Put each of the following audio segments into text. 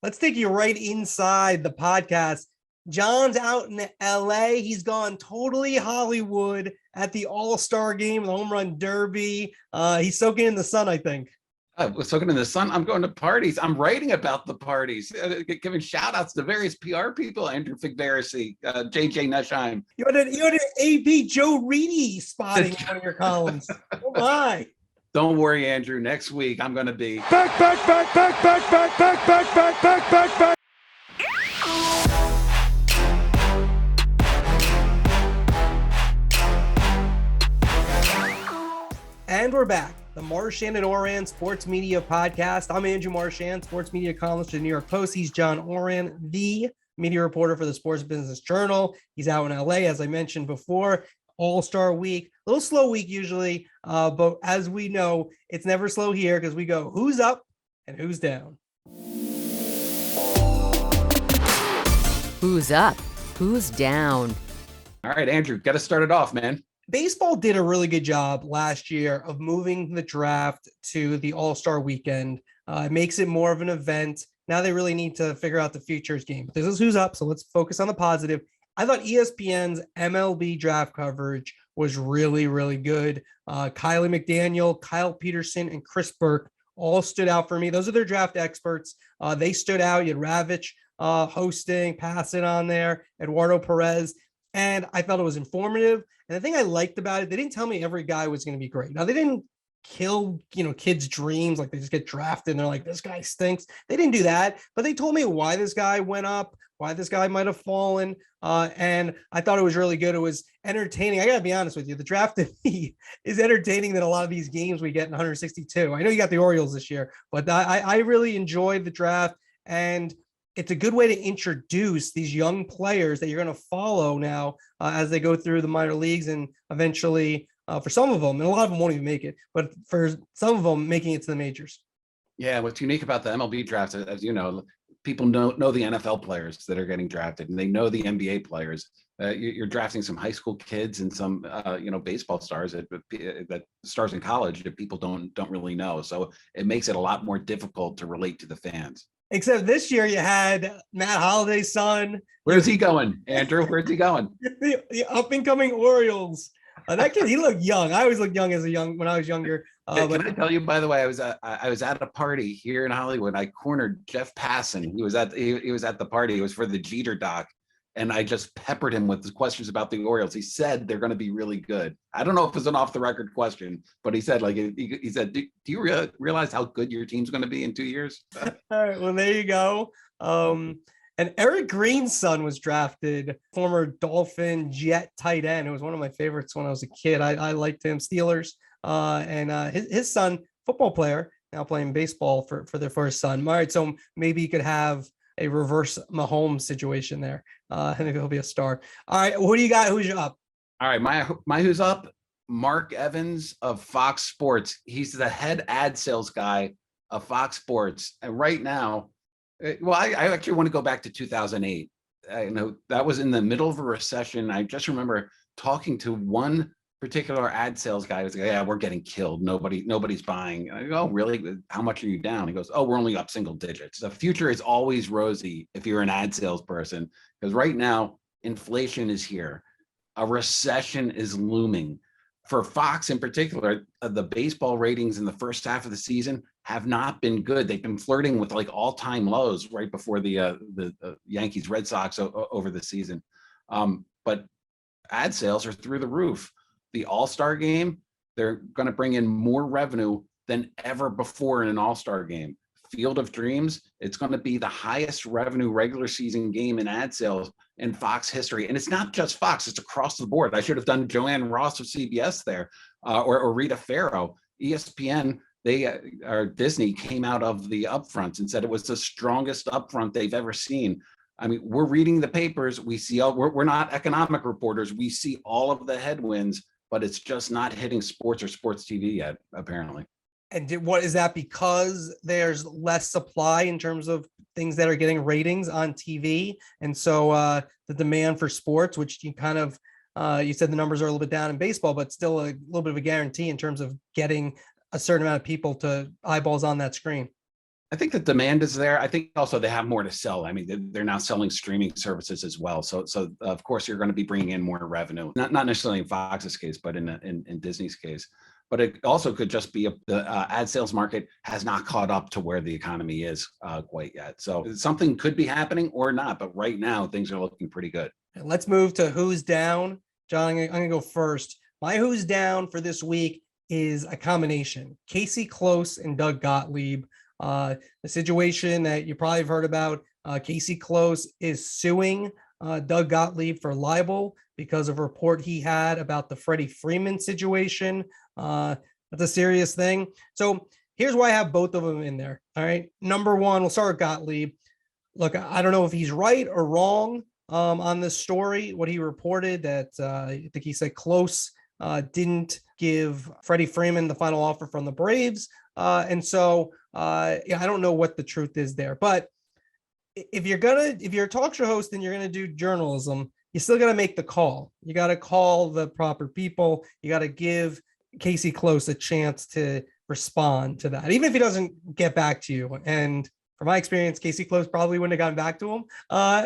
Let's take you right inside the podcast. John's out in LA. He's gone totally Hollywood at the All-Star game, the home run derby. He's soaking in the sun, I think. I was soaking in the sun. I'm going to parties. I'm writing about the parties, giving shout outs to various PR people, Andrew Figbarisi, JJ Nushheim. You had an AP Joe Reedy spotting in one of your columns. Oh my. Don't worry, Andrew. Next week, I'm going to be back. And we're back. The Marchand and Oran Sports Media Podcast. I'm Andrew Marchand, sports media columnist for the New York Post. He's John Oran, the media reporter for the Sports Business Journal. He's out in LA, as I mentioned before. All-Star week, a little slow week usually, but as we know, it's never slow here because we go who's up and who's down. Who's up? Who's down? All right, Andrew, got to start it off, man. Baseball did a really good job last year of moving the draft to the All-Star weekend. It makes it more of an event. Now they really need to figure out the futures game. But this is who's up, so let's focus on the positive. I thought ESPN's MLB draft coverage was really, really good. Kylie McDaniel, Kyle Peterson, and Chris Burke all stood out for me. Those are their draft experts. They stood out. You had Ravitch hosting, passing on there, Eduardo Perez. And I felt it was informative. And the thing I liked about it, they didn't tell me every guy was going to be great. Now, they didn't kill, kids' dreams. Like they just get drafted and they're like, this guy stinks. They didn't do that. But they told me why this guy went up, why this guy might have fallen. And I thought it was really good. It was entertaining. I got to be honest with you. The draft to me is entertaining than a lot of these games we get in 162. I know you got the Orioles this year, but I really enjoyed the draft. And it's a good way to introduce these young players that you're going to follow now as they go through the minor leagues and eventually for some of them, and a lot of them won't even make it, but for some of them making it to the majors. Yeah, what's unique about the MLB draft, as you know, people know the NFL players that are getting drafted, and they know the NBA players. You're drafting some high school kids and some baseball stars that stars in college that people don't really know. So it makes it a lot more difficult to relate to the fans. Except this year you had Matt Holliday's son. Where's he going, Andrew? Where's he going? The up-and-coming Orioles. That kid, he looked young. I always looked young when I was younger. Can I tell you, by the way, I was at a party here in Hollywood. I cornered Jeff Passan. He was at the party. It was for the Jeter doc, and I just peppered him with questions about the Orioles. He said they're going to be really good. I don't know if it was an off-the-record question, but he said, he said, do you realize how good your team's going to be in 2 years? All right, well, there you go. And Eric Green's son was drafted, former Dolphin Jet tight end. It was one of my favorites when I was a kid. I liked him. Steelers. And his son, football player, now playing baseball for his son. All right, so maybe you could have a reverse Mahomes situation there. Maybe he'll be a star. All right, who do you got? Who's up? All right, my who's up? Mark Evans of Fox Sports. He's the head ad sales guy of Fox Sports. And right now, well, I actually want to go back to 2008. I know that was in the middle of a recession. I just remember talking to one particular ad sales guy. He was like, yeah, we're getting killed. Nobody's buying. I go, oh, really? How much are you down? He goes, oh, we're only up single digits. The future is always rosy if you're an ad salesperson, because right now, inflation is here. A recession is looming. For Fox in particular, the baseball ratings in the first half of the season have not been good. They've been flirting with like all-time lows right before the Yankees Red Sox over the season. But ad sales are through the roof. The All-Star game, they're going to bring in more revenue than ever before in an All-Star game. Field of Dreams, it's going to be the highest revenue regular season game in ad sales in Fox history. And it's not just Fox, it's across the board. I should have done Joanne Ross of CBS there, or Rita Farrow. ESPN, or Disney came out of the upfronts and said it was the strongest upfront they've ever seen. I mean, we're reading the papers. We see we're not economic reporters. We see all of the headwinds, but it's just not hitting sports or sports TV yet, apparently. And what is that? Because there's less supply in terms of things that are getting ratings on TV. And so the demand for sports, which you kind of, you said the numbers are a little bit down in baseball, but still a little bit of a guarantee in terms of getting a certain amount of people to eyeballs on that screen. I think the demand is there. I think also they have more to sell. I mean, they're now selling streaming services as well. So of course you're going to be bringing in more revenue. Not necessarily in Fox's case, but in Disney's case. But it also could just be the ad sales market has not caught up to where the economy is quite yet. So something could be happening or not. But right now things are looking pretty good. Let's move to who's down. John, I'm going to go first. My who's down for this week is a combination. Casey Close and Doug Gottlieb. The situation that you probably have heard about, Casey Close is suing Doug Gottlieb for libel because of a report he had about the Freddie Freeman situation. That's a serious thing. So here's why I have both of them in there. All right. Number one, we'll start with Gottlieb. Look, I don't know if he's right or wrong on this story. What he reported that I think he said Close didn't give Freddie Freeman the final offer from the Braves. And so I don't know what the truth is there, but if you're a talk show host and you're going to do journalism, you still got to make the call. You got to call the proper people. You got to give Casey Close a chance to respond to that, even if he doesn't get back to you. And from my experience, Casey Close probably wouldn't have gotten back to him.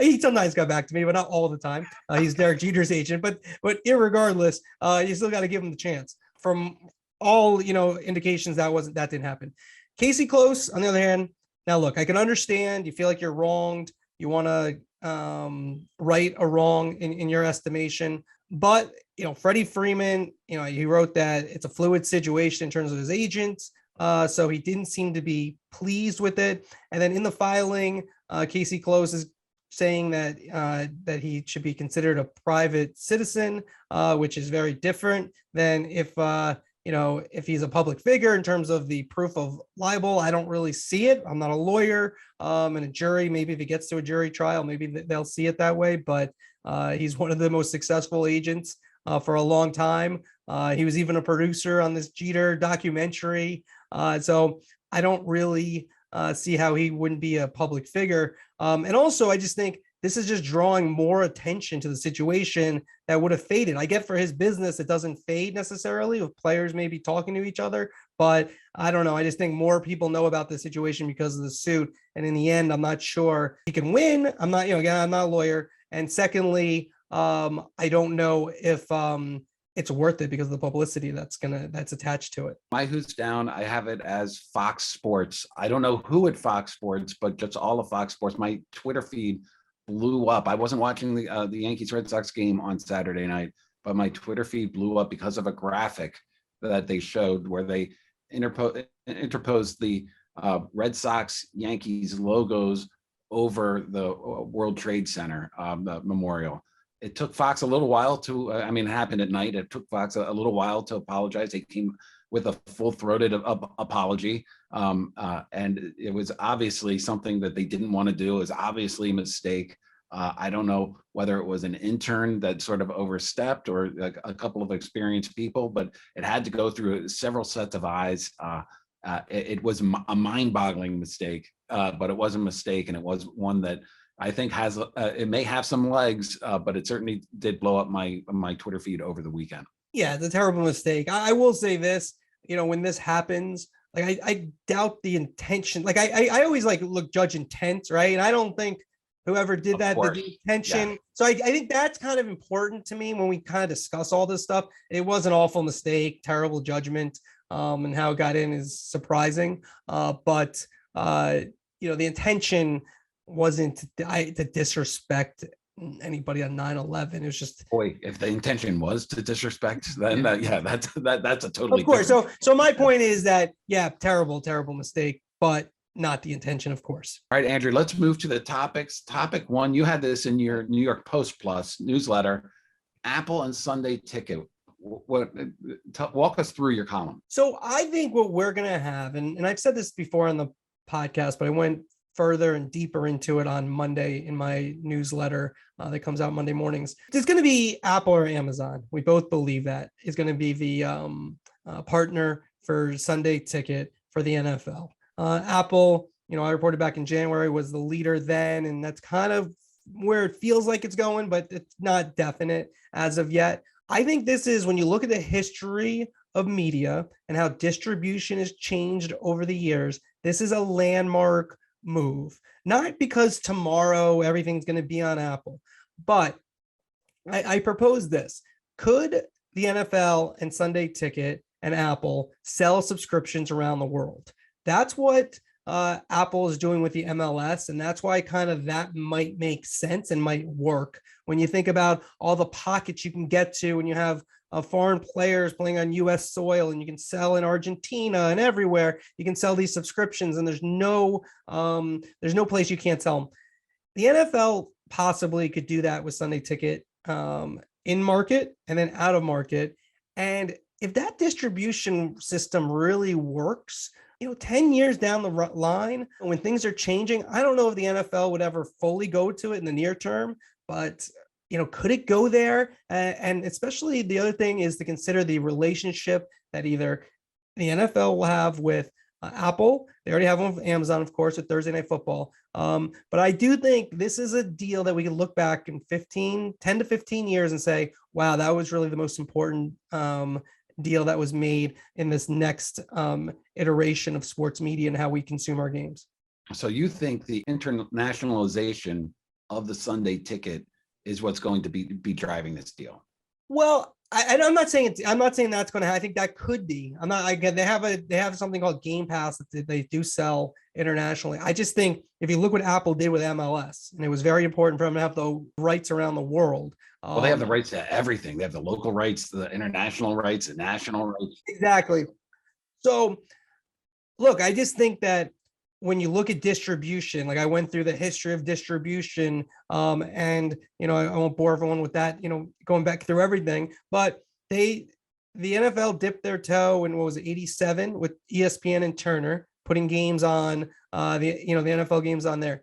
He sometimes got back to me, but not all the time. He's Derek Jeter's agent, but irregardless, you still got to give him the chance. From all indications that didn't happen. Casey Close, on the other hand, now look, I can understand you feel like you're wronged. You want to right a wrong in your estimation, but Freddie Freeman, he wrote that it's a fluid situation in terms of his agents. So he didn't seem to be pleased with it. And then in the filing, Casey Close is saying that he should be considered a private citizen, which is very different than if he's a public figure in terms of the proof of libel. I don't really see it. I'm not a lawyer, and a jury, maybe if it gets to a jury trial, maybe they'll see it that way. But he's one of the most successful agents for a long time. He was even a producer on this Jeter documentary. So I don't really see how he wouldn't be a public figure. And also, I just think this is just drawing more attention to the situation that would have faded. I get for his business, it doesn't fade necessarily with players maybe talking to each other, but I don't know. I just think more people know about the situation because of the suit. And in the end, I'm not sure he can win. I'm not, again, I'm not a lawyer. And secondly, I don't know if it's worth it because of the publicity that's attached to it. My who's down, I have it as Fox Sports. I don't know who at Fox Sports, but just all of Fox Sports. My Twitter feed blew up. I wasn't watching the Yankees Red Sox game on Saturday night, but my Twitter feed blew up because of a graphic that they showed where they interposed the Red Sox Yankees logos over the World Trade Center the memorial. It took Fox a little while to, it happened at night. It took Fox a little while to apologize. They came with a full-throated apology. And it was obviously something that they didn't want to do. It was obviously a mistake. I don't know whether it was an intern that sort of overstepped or a couple of experienced people, but it had to go through several sets of eyes. It was a mind-boggling mistake, but it was a mistake, and it was one that I think has it may have some legs, but it certainly did blow up my Twitter feed over the weekend. Yeah, it's a terrible mistake. I will say this, when this happens, like I doubt the intention. Like I always judge intent, right? And I don't think whoever did that, the intention. Yeah. So I think that's kind of important to me when we kind of discuss all this stuff. It was an awful mistake, terrible judgment, and how it got in is surprising. But the intention wasn't to disrespect anybody on 9/11. It was just, boy, if the intention was to disrespect, then that's a totally, of course. So my point is that terrible mistake, but not the intention, of course. All right, Andrew, let's move to the topics. Topic one, you had this in your New York Post Plus newsletter, Apple and Sunday Ticket. Walk us through your column. So I think what we're going to have, and I've said this before on the podcast, but I went further and deeper into it on Monday in my newsletter that comes out Monday mornings. There's going to be Apple or Amazon. We both believe that is going to be the partner for Sunday Ticket for the NFL. Apple, I reported back in January, was the leader then, and that's kind of where it feels like it's going, but it's not definite as of yet. I think this is, when you look at the history of media and how distribution has changed over the years, this is a landmark move, not because tomorrow everything's going to be on Apple, but I propose this. Could the NFL and Sunday Ticket and Apple sell subscriptions around the world? That's what Apple is doing with the MLS. And that's why kind of that might make sense and might work when you think about all the pockets you can get to when you have foreign players playing on US soil, and you can sell in Argentina and everywhere. You can sell these subscriptions, and there's no place you can't sell them. The NFL possibly could do that with Sunday Ticket in market and then out of market. And if that distribution system really works, 10 years down the line, when things are changing, I don't know if the NFL would ever fully go to it in the near term, but could it go there? And especially the other thing is to consider the relationship that either the NFL will have with Apple. They already have one with Amazon, of course, with Thursday Night Football. But I do think this is a deal that we can look back in 10 to 15 years and say, wow, that was really the most important deal that was made in this next iteration of sports media and how we consume our games. So you think the internationalization of the Sunday Ticket is what's going to be driving this deal? Well, I'm not saying that's going to. I think that could be. I'm not. Again, they have something called Game Pass that they do sell internationally. I just think if you look what Apple did with MLS, and it was very important for them to have the rights around the world. Well, they have the rights to everything. They have the local rights, the international rights, the national rights. Exactly. So, look, I just think that when you look at distribution, like I went through the history of distribution, and I won't bore everyone with that, going back through everything, but the NFL dipped their toe in, what was it, 87 with ESPN and Turner putting games on the NFL games on there.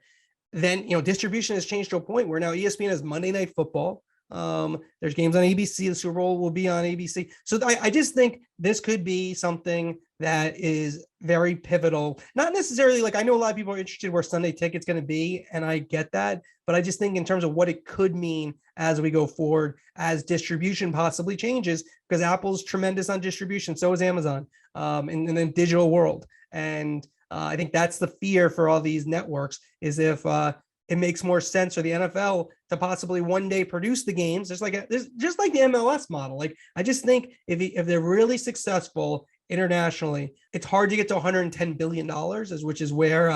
Then distribution has changed to a point where now ESPN has Monday Night Football. There's games on ABC. The Super Bowl will be on ABC. So I just think this could be something that is very pivotal. Not necessarily, like, I know a lot of people are interested where Sunday Ticket's going to be, and I get that, but I just think in terms of what it could mean as we go forward, as distribution possibly changes, because Apple's tremendous on distribution, so is Amazon, in the digital world. And I think that's the fear for all these networks, is if it makes more sense for the NFL to possibly one day produce the games, just like the MLS model. Like, I just think if they're really successful internationally, it's hard to get to $110 billion, which is where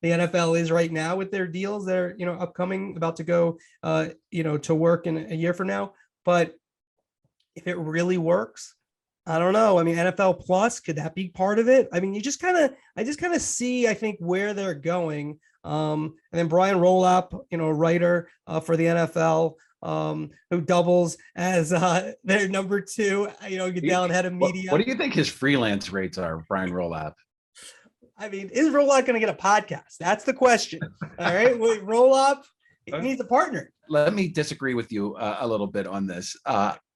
the NFL is right now with their deals. They're upcoming, about to go to work in a year from now. But if it really works, I don't know. I mean, NFL Plus, could that be part of it? I mean, I just kind of see, I think, where they're going. And then Brian Rolap, writer for the NFL, who doubles as their number two, down head of media. What do you think his freelance rates are, Brian Rolap? I mean, is Rolap going to get a podcast? That's the question. All right. Wait, Rolap, he needs a partner. Let me disagree with you a little bit on this.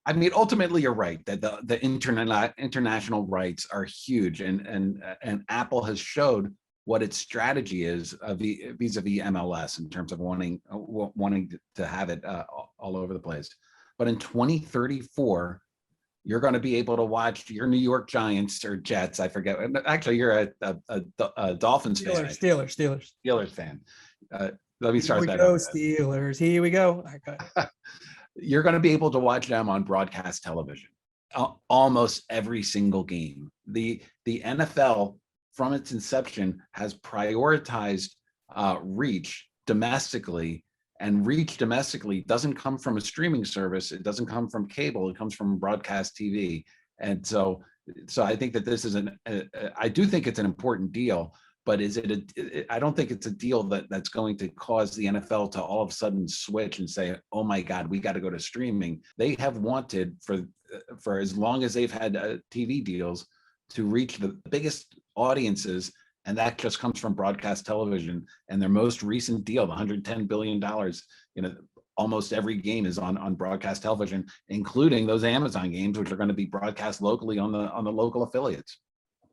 I mean, ultimately, you're right that the international rights are huge, and Apple has showed what its strategy is vis-a-vis MLS in terms of wanting to have it all over the place. But in 2034, you're going to be able to watch your New York Giants or Jets. I forget. Actually, you're a Dolphins fan. Steelers fan. Let me start that. Steelers. Here we go. Okay. You're going to be able to watch them on broadcast television, almost every single game. The NFL, from its inception, has prioritized reach domestically, and reach domestically doesn't come from a streaming service. It doesn't come from cable. It comes from broadcast TV. And so I think that this is I do think it's an important deal, but I don't think it's a deal that's going to cause the NFL to all of a sudden switch and say, oh my God, we got to go to streaming. They have wanted for as long as they've had TV deals to reach the biggest audiences, and that just comes from broadcast television. And their most recent deal, the $110 billion, almost every game is on broadcast television, including those Amazon games, which are going to be broadcast locally on the local affiliates.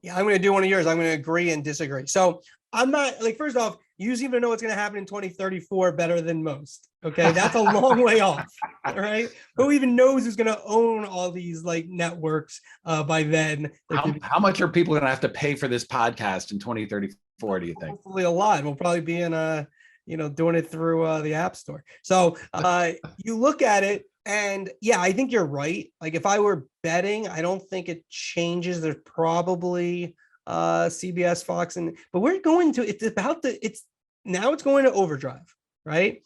Yeah, I'm going to do one of yours. I'm going to agree and disagree. So I'm not, like, first off, you seem to know what's going to happen in 2034 better than most. Okay, that's a long way off. All right, who even knows who's going to own all these networks by then? How much are people going to have to pay for this podcast in 2034? for, do you think? Hopefully a lot. We'll probably be in doing it through the App Store. So you look at it, and yeah, I think you're right. Like if I were betting, I don't think it changes. There's probably CBS, Fox, but we're going to. It's now it's going to overdrive, right?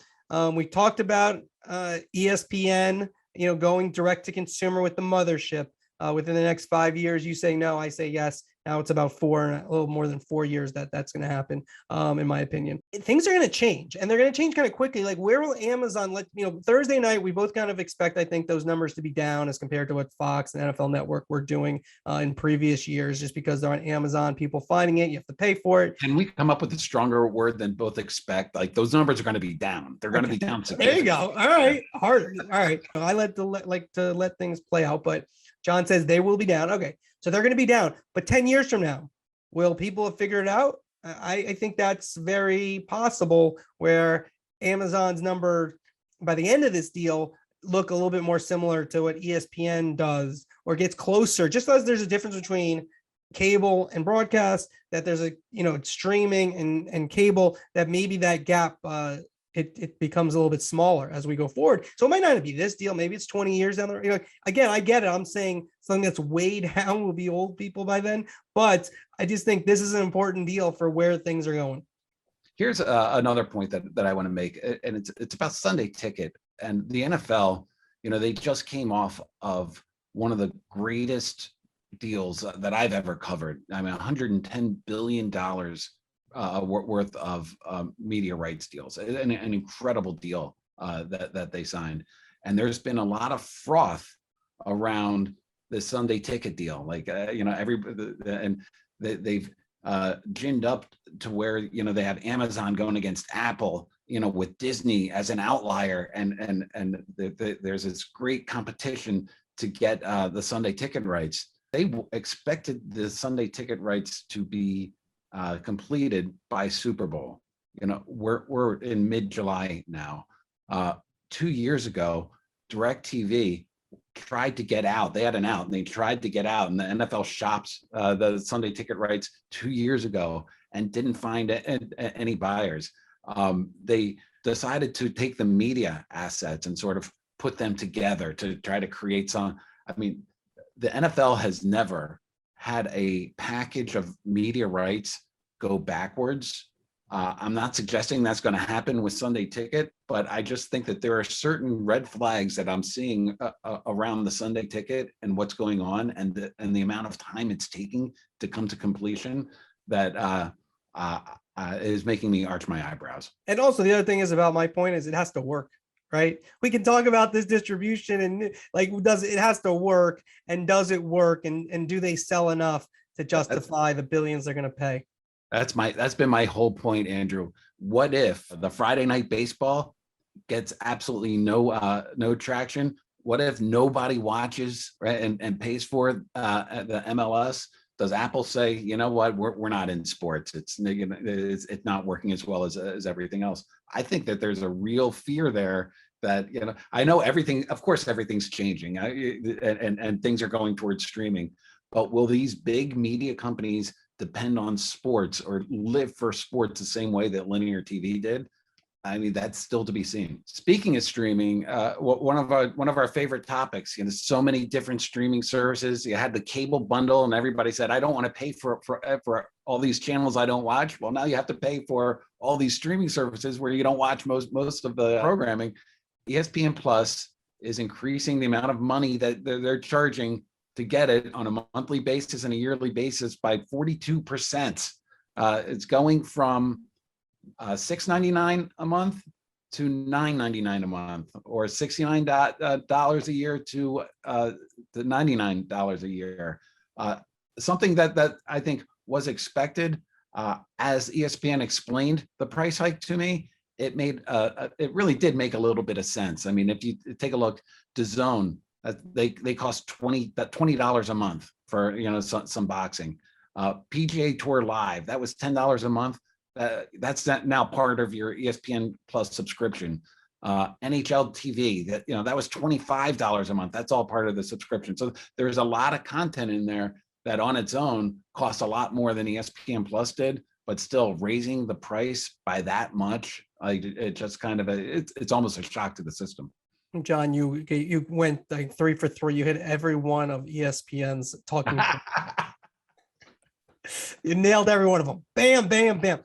We talked about ESPN, going direct to consumer with the mothership within the next 5 years. You say no, I say yes. Now it's about a little more than 4 years that's going to happen, in my opinion. Things are going to change, and they're going to change kind of quickly. Like, where will Amazon Thursday night, we both kind of expect, I think, those numbers to be down as compared to what Fox and NFL Network were doing in previous years, just because they're on Amazon, people finding it, you have to pay for it. Can we come up with a stronger word than both expect? Like, those numbers are going to be down. They're going to be down. There you go. All right. Hard. All right. I like to let things play out, but John says they will be down. Okay. So they're going to be down, but 10 years from now, will people have figured it out? I think that's very possible, where Amazon's number by the end of this deal look a little bit more similar to what ESPN does, or gets closer, just as there's a difference between cable and broadcast, that there's a, streaming and cable, that maybe that gap, it becomes a little bit smaller as we go forward. So it might not be this deal. Maybe it's 20 years down the road. Again, I get it. I'm saying something that's way down will be old people by then, but I just think this is an important deal for where things are going. Here's another point that I want to make, and it's about Sunday Ticket and the NFL. They just came off of one of the greatest deals that I've ever covered. I mean, $110 billion worth of media rights deals, an incredible deal that they signed. And there's been a lot of froth around the Sunday Ticket deal. Like, they've ginned up to where, they have Amazon going against Apple, with Disney as an outlier. And there's this great competition to get the Sunday Ticket rights. They expected the Sunday Ticket rights to be completed by Super Bowl. We're in mid-July now. 2 years ago, DirecTV tried to get out. They had an out, and they tried to get out. And the NFL shops the Sunday Ticket rights 2 years ago and didn't find any buyers. They decided to take the media assets and sort of put them together to try to create some. I mean, the NFL has never had a package of media rights go backwards. I'm not suggesting that's going to happen with Sunday Ticket, but I just think that there are certain red flags that I'm seeing around the Sunday Ticket and what's going on, and the amount of time it's taking to come to completion that is making me arch my eyebrows. And also, the other thing is, about my point is, it has to work. Right? We can talk about this distribution and it has to work, and does it work, and do they sell enough to justify the billions they're going to pay? That's been my whole point, Andrew. What if the Friday night baseball gets absolutely no traction? What if nobody watches, right, and pays for the MLS? Does Apple say, you know what, we're not in sports? It's not working as well as everything else. I think that there's a real fear there that, I know everything, of course, everything's changing, and things are going towards streaming, but will these big media companies depend on sports or live for sports the same way that linear TV did? I mean, that's still to be seen. Speaking of streaming, one of our favorite topics, so many different streaming services. You had the cable bundle, and everybody said, I don't want to pay for all these channels I don't watch. Well, now you have to pay for all these streaming services where you don't watch most of the programming. ESPN Plus is increasing the amount of money that they're charging to get it on a monthly basis and a yearly basis by 42%. It's going from $6.99 a month to $9.99 a month, or $69 a year to $99 a year. Something that I think was expected. As ESPN explained the price hike to me, it really did make a little bit of sense. I mean, if you take a look, DAZN, they cost $20 a month for some boxing. PGA Tour Live, that was $10 a month. That's now part of your ESPN Plus subscription. NHL TV, that was $25 a month. That's all part of the subscription. So there's a lot of content in there that on its own costs a lot more than ESPN Plus did. but still raising the price by that much, it just kind of it's almost a shock to the system. John, you went like 3 for 3. You hit every one of ESPN's talking. You nailed every one of them. Bam, bam, bam.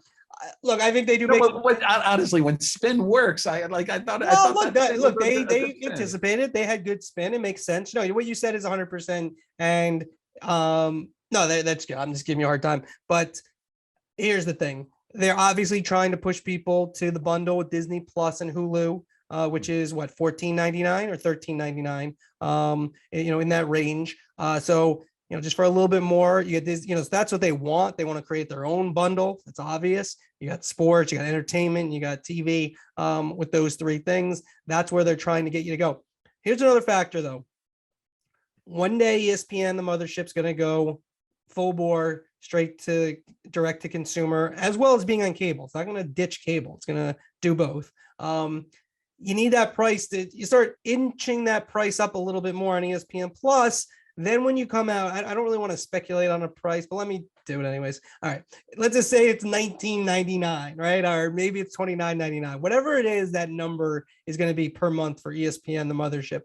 Look, I think they do make. Honestly, when spin works, I thought. Well, look, they anticipated. They had good spin. It makes sense. No, what you said is 100%. And no, that's good. I'm just giving you a hard time. But here's the thing: they're obviously trying to push people to the bundle with Disney Plus and Hulu, which is what, $14.99 or $13.99, in that range. So just for a little bit more, you get this, so that's what they want. They want to create their own bundle. It's obvious. You got sports, you got entertainment, you got TV. With those three things, that's where they're trying to get you to go. Here's another factor, though. One day, ESPN, the mothership's going to go full bore, straight to direct to consumer, as well as being on cable. It's not going to ditch cable. It's going to do both. You need that price you start inching that price up a little bit more on ESPN Plus. Then when you come out, I don't really want to speculate on a price, but let me do it anyways. All right, let's just say it's $19.99, right? Or maybe it's $29.99. Whatever it is, that number is going to be per month for ESPN, the mothership.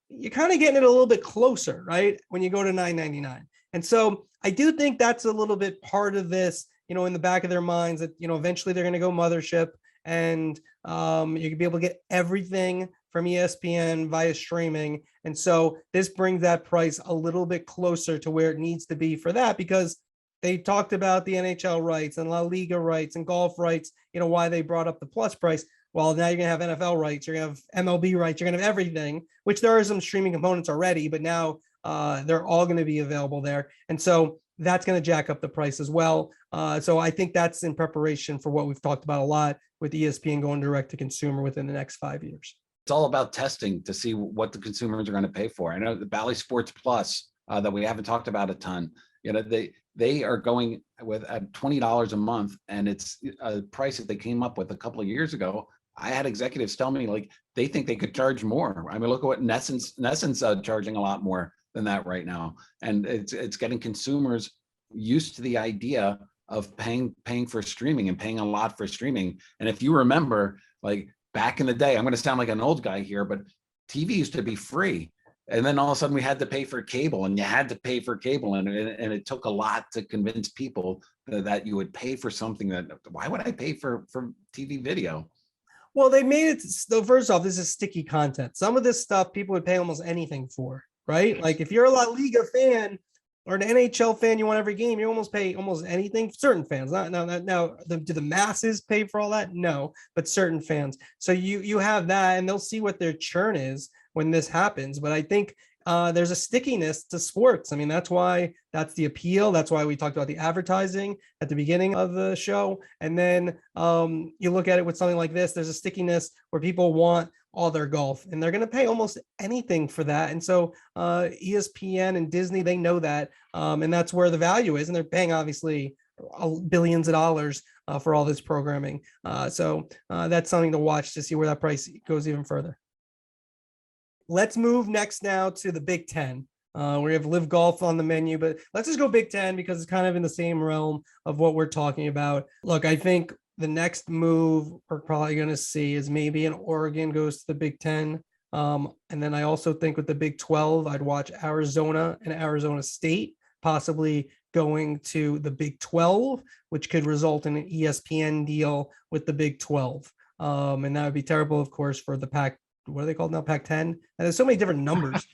You're kind of getting it a little bit closer, right? When you go to $9.99. And so I do think that's a little bit part of this, in the back of their minds that, eventually they're going to go mothership, and you can be able to get everything from ESPN via streaming. And so this brings that price a little bit closer to where it needs to be for that, because they talked about the NHL rights and La Liga rights and golf rights, why they brought up the plus price. Well, now you're going to have NFL rights, you're going to have MLB rights, you're going to have everything, which there are some streaming components already, but now they're all going to be available there. And so that's going to jack up the price as well. So I think that's in preparation for what we've talked about a lot with ESPN going direct to consumer within the next 5 years. It's all about testing to see what the consumers are going to pay for. I know the Bally Sports Plus that we haven't talked about a ton. They are going with at $20 a month, and it's a price that they came up with a couple of years ago. I had executives tell me like they think they could charge more. I mean, look at what Nesson's charging a lot more than that right now, and it's getting consumers used to the idea of paying for streaming and paying a lot for streaming. And if you remember, like back in the day, I'm going to sound like an old guy here, but TV used to be free. And then all of a sudden we had to pay for cable, and you had to pay for cable. And it took a lot to convince people that you would pay for something that, why would I pay for TV video? Well, they made it, so first off, this is sticky content. Some of this stuff people would pay almost anything for, right? Like if you're a La Liga fan or an NHL fan, you want every game, you almost pay almost anything. Certain fans, do the masses pay for all that? No, but certain fans. So you have that, and they'll see what their churn is when this happens. But I think there's a stickiness to sports. I mean, that's the appeal. That's why we talked about the advertising at the beginning of the show. And then you look at it with something like this, there's a stickiness where people want all their golf, and they're going to pay almost anything for that. And so ESPN and Disney, they know that, and that's where the value is. And they're paying obviously billions of dollars for all this programming. So that's something to watch to see where that price goes even further. Let's move next now to the Big Ten. We have Live Golf on the menu, but let's just go Big Ten because it's kind of in the same realm of what we're talking about. Look, I think the next move we're probably going to see is maybe an Oregon goes to the Big Ten. And then I also think with the Big 12, I'd watch Arizona and Arizona State possibly going to the Big 12, which could result in an ESPN deal with the Big 12. And that would be terrible, of course, for the Pac. What are they called now? Pac-10. And there's so many different numbers.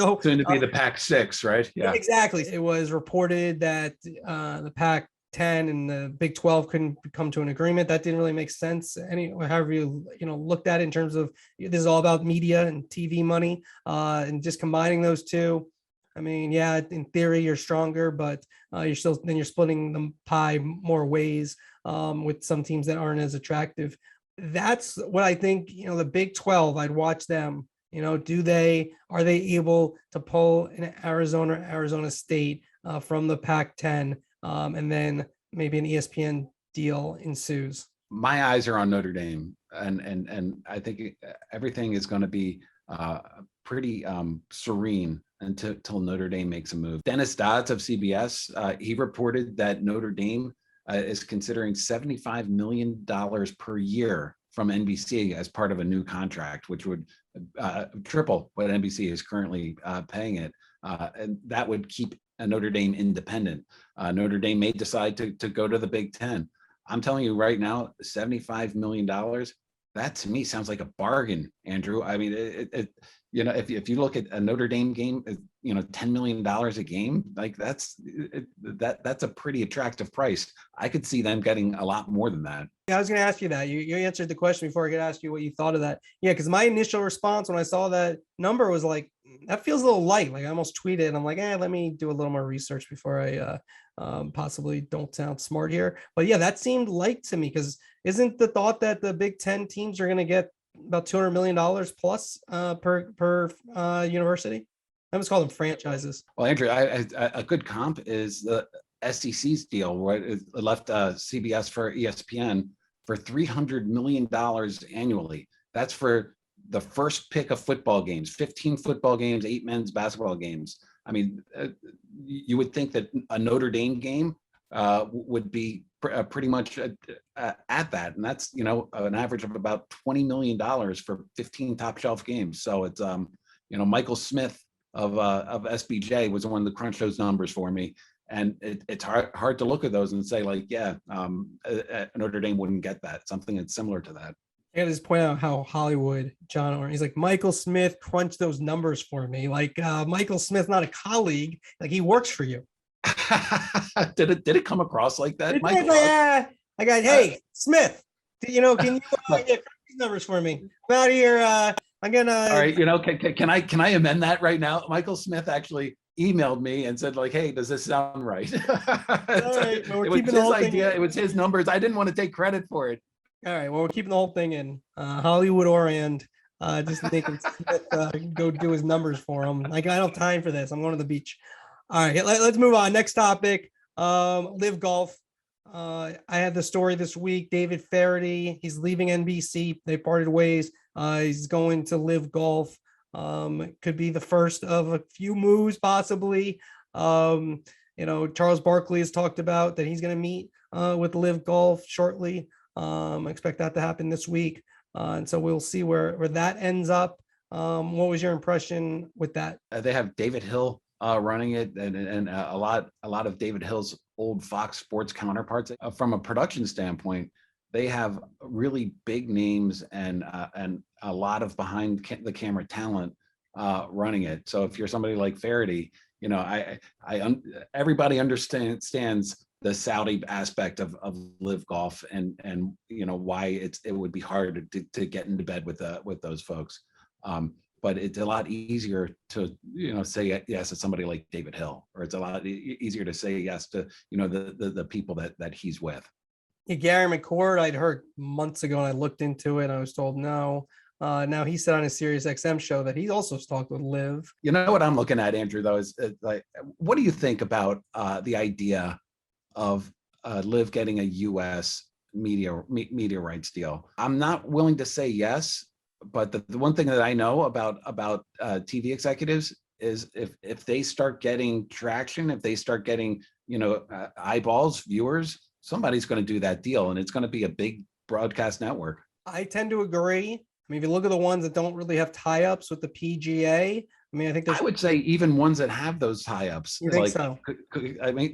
So soon to be the Pac-6, right? Yeah, exactly. It was reported that the Pac-10 and the Big 12 couldn't come to an agreement. That didn't really make sense. However you looked at it in terms of this is all about media and TV money, and just combining those two. I mean, yeah, in theory you're stronger, but you're splitting the pie more ways with some teams that aren't as attractive. That's what I think, the Big 12, I'd watch them, are they able to pull an Arizona State from the Pac-10, and then maybe an ESPN deal ensues. My eyes are on Notre Dame, and I think everything is going to be pretty serene until Notre Dame makes a move. Dennis Dodds of CBS, he reported that Notre Dame is considering $75 million per year from NBC as part of a new contract, which would triple what NBC is currently paying it. And that would keep Notre Dame independent. Notre Dame may decide to go to the Big Ten. I'm telling you right now, $75 million, that to me sounds like a bargain, Andrew. I mean, if you look at a Notre Dame game, $10 million a game, like that's a pretty attractive price. I could see them getting a lot more than that. Yeah, I was going to ask you that. You answered the question before I could ask you what you thought of that. Yeah, because my initial response when I saw that number was like, that feels a little light. Like I almost tweeted, and I'm like, let me do a little more research before I possibly don't sound smart here. But yeah, that seemed light to me, because isn't the thought that the Big Ten teams are going to get about $200 million plus per university? I always call them franchises. Well, Andrew, a good comp is the SEC's deal, right? It left CBS for ESPN for $300 million annually. That's for the first pick of football games, 15 football games, 8 men's basketball games. I mean, you would think that a Notre Dame game would be pretty much at that. And that's, an average of about $20 million for 15 top shelf games. So it's, Michael Smith of SBJ was the one that crunched those numbers for me. And it's hard to look at those and say like, Notre Dame wouldn't get that. Something that's similar to that. I gotta just point out how Hollywood John Oren, he's like, Michael Smith crunched those numbers for me. Like Michael Smith's not a colleague, like he works for you. Did it come across like that? I got, hey, Smith, can you get these numbers for me? I'm out here. I'm gonna. All right, can I amend that right now? Michael Smith actually emailed me and said like, hey, does this sound right? All right, well, it was his idea. It was his numbers. I didn't want to take credit for it. All right, well, we're keeping the whole thing in. Hollywood Orient, just making Smith go do his numbers for him. Like, I don't have time for this. I'm going to the beach. All right, let's move on. Next topic, Live Golf. I had the story this week. David Faraday, he's leaving NBC. They parted ways. He's going to Live Golf. Could be the first of a few moves, possibly. Charles Barkley has talked about that he's going to meet with Live Golf shortly. I expect that to happen this week. And so we'll see where that ends up. What was your impression with that? They have David Hill running it, and a lot of David Hill's old Fox Sports counterparts. From a production standpoint, they have really big names and a lot of behind the camera talent running it. So if you're somebody like Faraday, everybody understands the Saudi aspect of Live Golf and why it would be hard to get into bed with those folks. But it's a lot easier to say yes to somebody like David Hill, or it's a lot easier to say yes to the people that he's with. Yeah, Gary McCord, I'd heard months ago, and I looked into it, and I was told no. Now he said on a Sirius XM show that he's also talked with Liv. You know what I'm looking at, Andrew, though, is like, what do you think about the idea of Liv getting a U.S. media rights deal? I'm not willing to say yes, but the one thing that I know about TV executives is if they start getting traction, if they start getting eyeballs, viewers, somebody's going to do that deal, and it's going to be a big broadcast network. I tend to agree. I mean, if you look at the ones that don't really have tie-ups with the PGA, I mean, I would say even ones that have those tie-ups. You think so? I mean,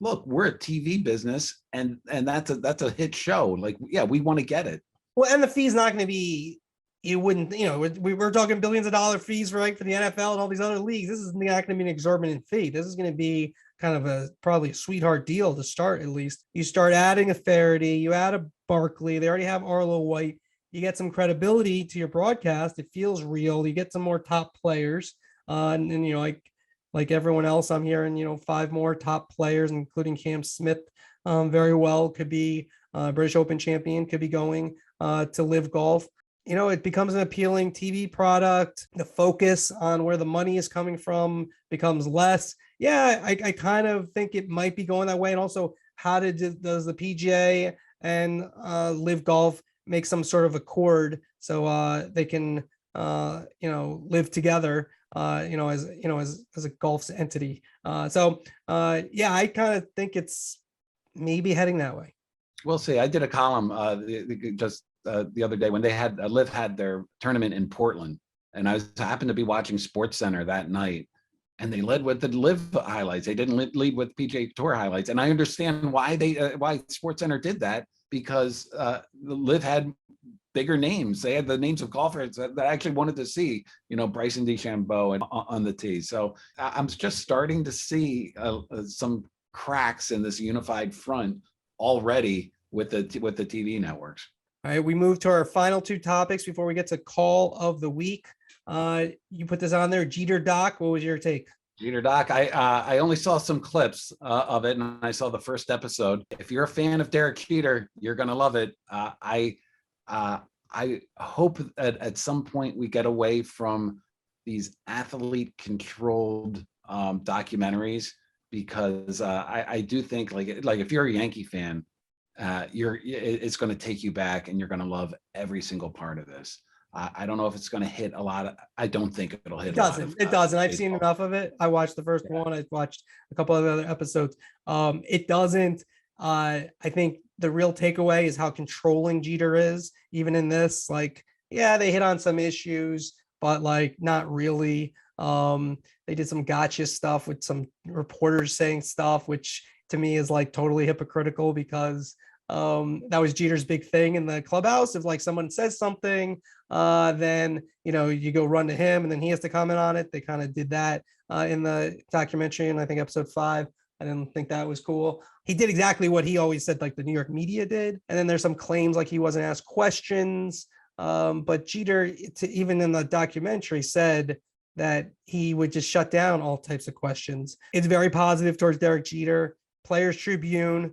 we're a TV business, and that's a hit show. Like, yeah, we want to get it. Well, and the fee's not going to be. You wouldn't, we're talking billions of dollar fees for the NFL and all these other leagues. This is not going to be an exorbitant fee. This is going to be kind of probably a sweetheart deal to start. At least you start adding a Faraday, you add a Barkley. They already have Arlo White. You get some credibility to your broadcast. It feels real. You get some more top players, and like everyone else, I'm hearing 5 more top players, including Cam Smith. Very well could be British Open champion. Could be going to Live Golf. It becomes an appealing TV product. The focus on where the money is coming from becomes less. Yeah, I kind of think it might be going that way. And also, does the PGA and Live Golf make some sort of accord so they can live together as a golf entity? I kind of think it's maybe heading that way. We'll see. I did a column just the other day when they had Liv had their tournament in Portland, and I happened to be watching Sports Center that night, and they led with the Liv highlights. They didn't lead with PGA Tour highlights, and I understand why why Sports Center did that, because the Liv had bigger names. They had the names of golfers that I actually wanted to see, Bryson DeChambeau and on the tee. So I'm just starting to see some cracks in this unified front already with the TV networks. All right, we move to our final two topics before we get to call of the week. You put this on there, Jeter Doc. What was your take? Jeter Doc, I only saw some clips of it, and I saw the first episode. If you're a fan of Derek Jeter, you're gonna love it. I hope that at some point we get away from these athlete-controlled documentaries, because I do think like if you're a Yankee fan, it's going to take you back, and you're going to love every single part of this. I don't know if it's going to hit a lot of. I don't think it'll hit. It doesn't. I've seen enough of it. I watched the first one. I watched a couple of other episodes. It doesn't. I think the real takeaway is how controlling Jeter is, even in this. Like, yeah, they hit on some issues, but like not really. They did some gotcha stuff with some reporters saying stuff, which to me is like totally hypocritical, because that was Jeter's big thing in the clubhouse. If like someone says something, then you go run to him, and then he has to comment on it. They kind of did that in the documentary, and I think episode 5. I didn't think that was cool. He did exactly what he always said, like the New York media did. And then there's some claims like he wasn't asked questions. But Jeter, even in the documentary, said that he would just shut down all types of questions. It's very positive towards Derek Jeter. Players Tribune,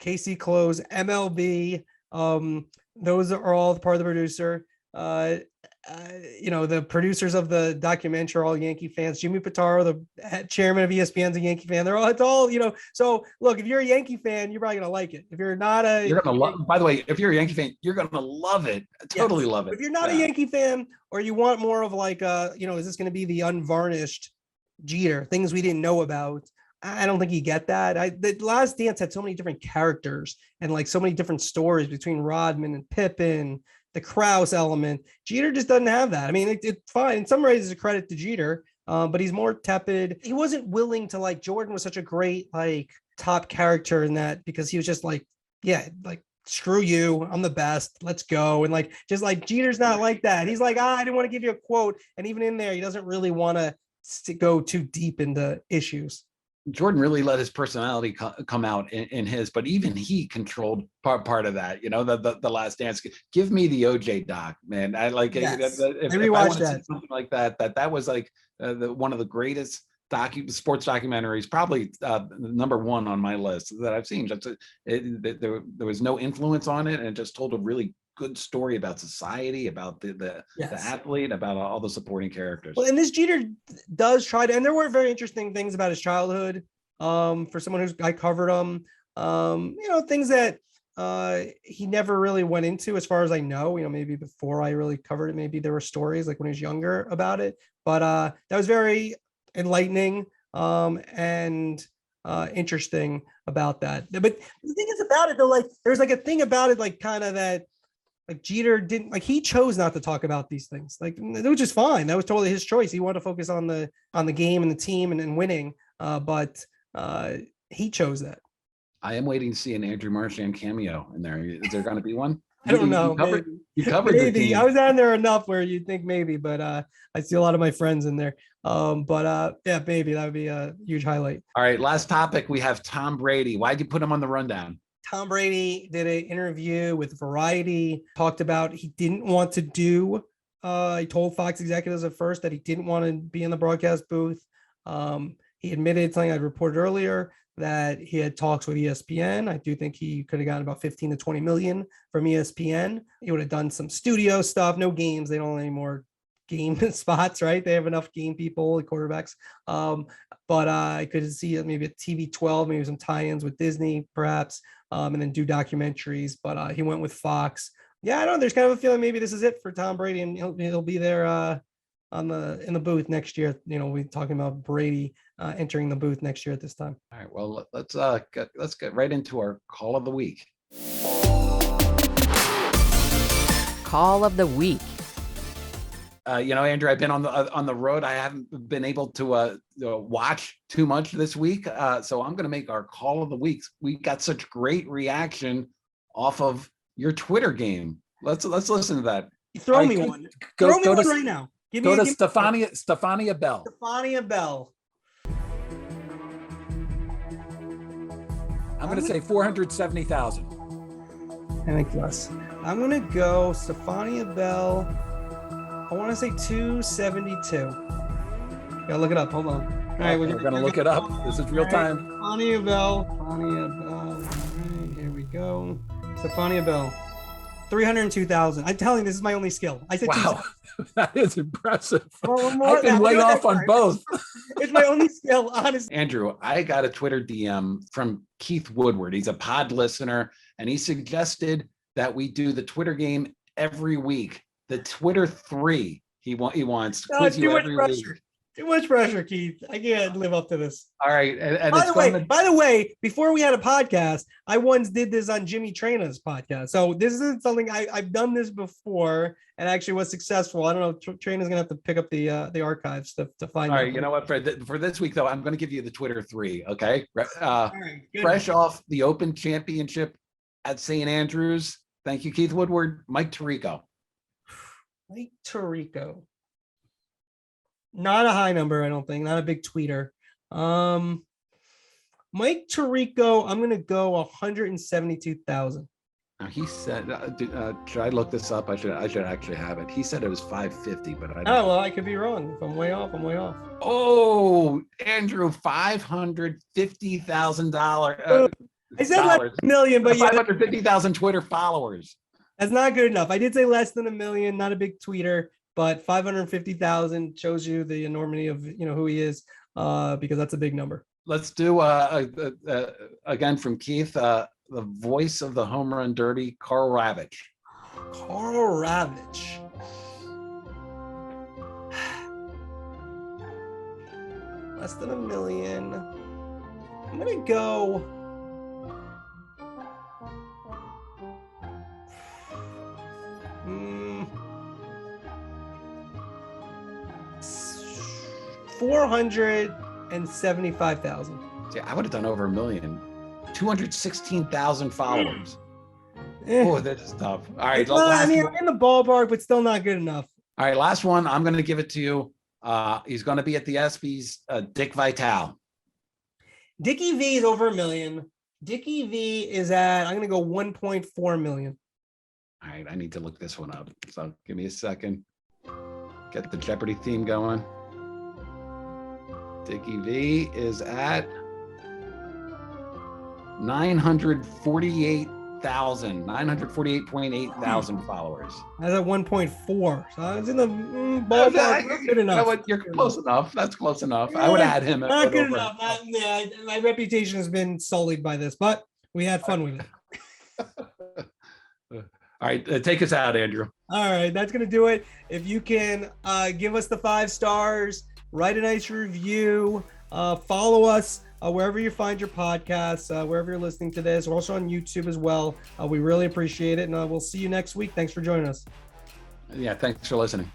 KC Close, MLB. Those are all part of the producer. The producers of the documentary are all Yankee fans. Jimmy Pitaro, the chairman of ESPN, is a Yankee fan. It's all. So look, if you're a Yankee fan, you're probably gonna like it. If you're not you're gonna love. By the way, if you're a Yankee fan, you're gonna love it. Totally love it. If you're not a Yankee fan, or you want more of like is this gonna be the unvarnished Jeter, things we didn't know about? I don't think you get that. The Last Dance had so many different characters and like so many different stories between Rodman and Pippen, the Krause element. Jeter just doesn't have that. I mean, it's fine. In some ways, it's a credit to Jeter, but he's more tepid. He wasn't willing to, like, Jordan was such a great, like, top character in that, because he was just like, yeah, like, screw you, I'm the best, let's go. And like, just like Jeter's not like that. He's like, I didn't want to give you a quote. And even in there, he doesn't really want to go too deep into issues. Jordan really let his personality come out in his, but even he controlled part of that. The Last Dance. Give me the OJ doc, man. I like it. If I want to see something like that. That was like one of the greatest sports documentaries, probably number one on my list that I've seen. There was no influence on it, and it just told a really good story about society, about the athlete, about all the supporting characters. Well, and this Jeter does try to, and there were very interesting things about his childhood. For someone I covered him, things that he never really went into, as far as I know. Maybe before I really covered it, maybe there were stories like when he was younger about it. But that was very enlightening and interesting about that. But the thing is about it, though, like there's like a thing about it, like kind of that. Like Jeter didn't, like, he chose not to talk about these things, like, which is fine. That was totally his choice. He wanted to focus on the game and the team and winning. But he chose that. I am waiting to see an Andrew Marchand cameo in there. Is there going to be one? I don't know. You covered maybe. The team. I was on there enough where you'd think maybe, but I see a lot of my friends in there. Yeah, maybe that would be a huge highlight. All right, last topic. We have Tom Brady. Why'd you put him on the rundown? Tom Brady did an interview with Variety, talked about he didn't want to do, he told Fox executives at first that he didn't want to be in the broadcast booth. He admitted something I reported earlier, that he had talks with ESPN. I do think he could have gotten about 15 to 20 million from ESPN. He would have done some studio stuff, no games. They don't have any more game spots, right? They have enough game people, the quarterbacks. But I could see maybe a TV 12, maybe some tie-ins with Disney, perhaps, and then do documentaries. But he went with Fox. Yeah, I don't know. There's kind of a feeling maybe this is it for Tom Brady, and he'll be there in the booth next year. We're talking about Brady entering the booth next year at this time. All right. Well, let's get right into our call of the week. Call of the week. Andrew, I've been on the road. I haven't been able to watch too much this week, so I'm going to make our call of the week. We got such great reaction off of your Twitter game. Let's listen to that. Throw me one. Throw me one right now. Go to Stefania Bell. Stefania Bell. I'm going to say 470,000. I think less. I'm going to go Stefania Bell. I want to say 272. Gotta look it up. Hold on. All right, we're going to look it up. This is real time. Stefania Bell. All right, here we go. Stefania Bell. 302,000. I'm telling you, this is my only skill. I said wow. That is impressive. I've been way off on both. It's my only skill, honestly. Andrew, I got a Twitter DM from Keith Woodward. He's a pod listener, and he suggested that we do the Twitter game every week. The Twitter 3. He wants to quiz you every week. Too much pressure, Keith. I can't live up to this. All right. And by the way, before we had a podcast, I once did this on Jimmy Traina's podcast. So this isn't something I've done this before and actually was successful. I don't know. Traina's gonna have to pick up the archives to find. All right. You know what? For this week though, I'm going to give you the Twitter 3. Okay. All right, fresh off the Open Championship at St. Andrews. Thank you, Keith Woodward. Mike Tirico. Mike Tirico. Not a high number, I don't think. Not a big tweeter. Mike Tirico, I'm going to go 172,000. Now he said, should I look this up? I should actually have it. He said it was 550, but I don't. Oh, well, I could be wrong. If I'm way off, I'm way off. Oh, Andrew, $550,000. I said less than $1 million, but 550,000 Twitter followers. That's not good enough. I did say less than $1 million, not a big tweeter, but 550,000 shows you the enormity of who he is, because that's a big number. Let's do again from Keith, the voice of the home run derby, Carl Ravitch. Carl Ravitch. Less than $1 million. I'm gonna go. $475,000. Yeah, I would have done over $1 million. 216,000 followers. Oh, that's tough. All right. I'm in the ballpark, but still not good enough. All right, last one. I'm going to give it to you. He's going to be at the ESPYs. Dick Vitale. Dickie V is over $1 million. Dickie V is at, I'm going to go 1.4 million. All right, I need to look this one up. So give me a second. Get the Jeopardy theme going. Dickie V is at 948,800 followers. I was at 1.4. So I was in the ballpark. Good enough. You're close enough. That's close enough. I would add him. Not good enough. My reputation has been sullied by this, but we had fun with it. All right, take us out, Andrew. All right, that's going to do it. If you can give us the 5 stars, write a nice review, follow us wherever you find your podcasts, wherever you're listening to this. We're also on YouTube as well. We really appreciate it, and we'll see you next week. Thanks for joining us. Yeah, thanks for listening.